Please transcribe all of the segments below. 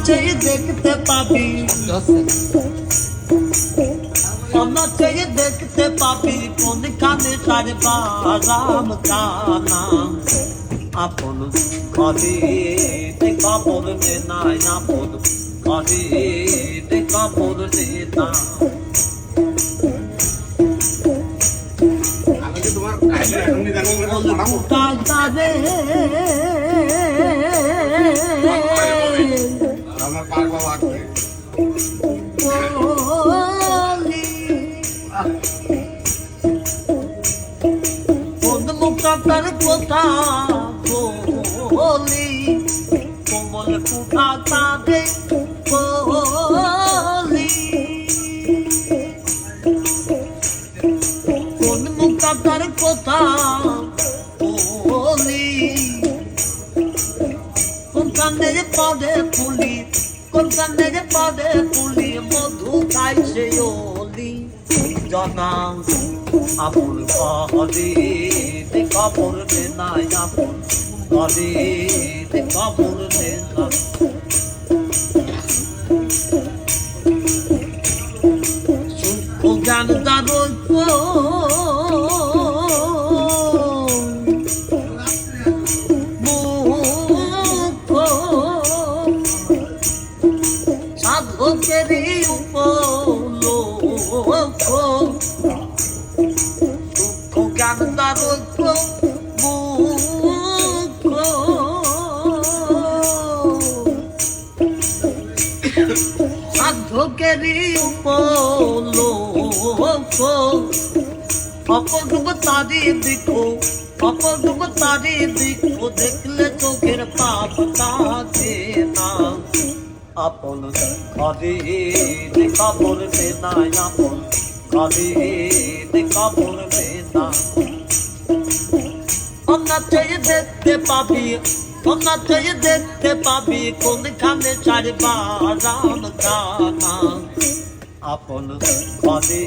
চেয়ে দেখতে পাবি, চেয়ে দেখতে পাবি কোনখানে তার বারাম কানা। আপন ঘরে খবর নে নাই, আপন ঘরে খবর নে না। তার কথা বলি কোমল কুঠা তাদের বলি, কোন মুখা তার কথা বলি, কোন কানের পদে ফুলি, কোন কানের পদে ফুলি মধু খাইছে ওলি। জনা আপন ঘরে খবর নে নাই, আপন ঘরে খবর নে না। জ্ঞান দারুণ সাধকেরই উপলোক, জ্ঞান দারুণ সাধকেরই উপলোক। অপরূপ তারি দেখো, অপরূপ তারি দেখো, দেখলে চোখের পাপ কাঁদে না। আপন ঘরে খবর নে নাই, আপন ঘরে খবর নে না। চেয়ে দেখতে পাবি, চেয়ে দেখতে পাবি কোনখানে চার বারাম কানা। আপন ঘরে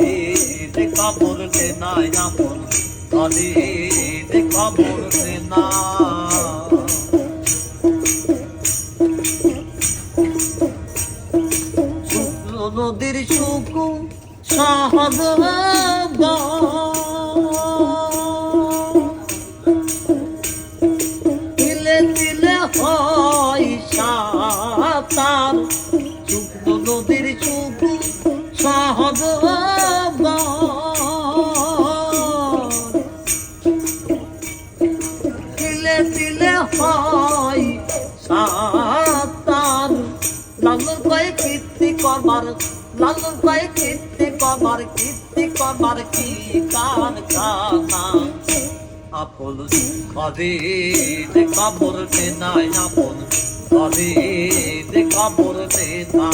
খবর নে নাই, আপন ঘরে খবর নে না। নদীর শুকু সহজ তিলে তিলে হয় সাঁতার, শুকনো নদীর শুকু সহজ তিলে তিলে হয় সাঁতার। লালন কয়ে কীর্তি করবার, লালন কয়ে কীর্তি করবার, কীর্তি করবার কি কারখানা। আপন ঘরে খবর নে নাই, আপন ঘরে খবর নে না।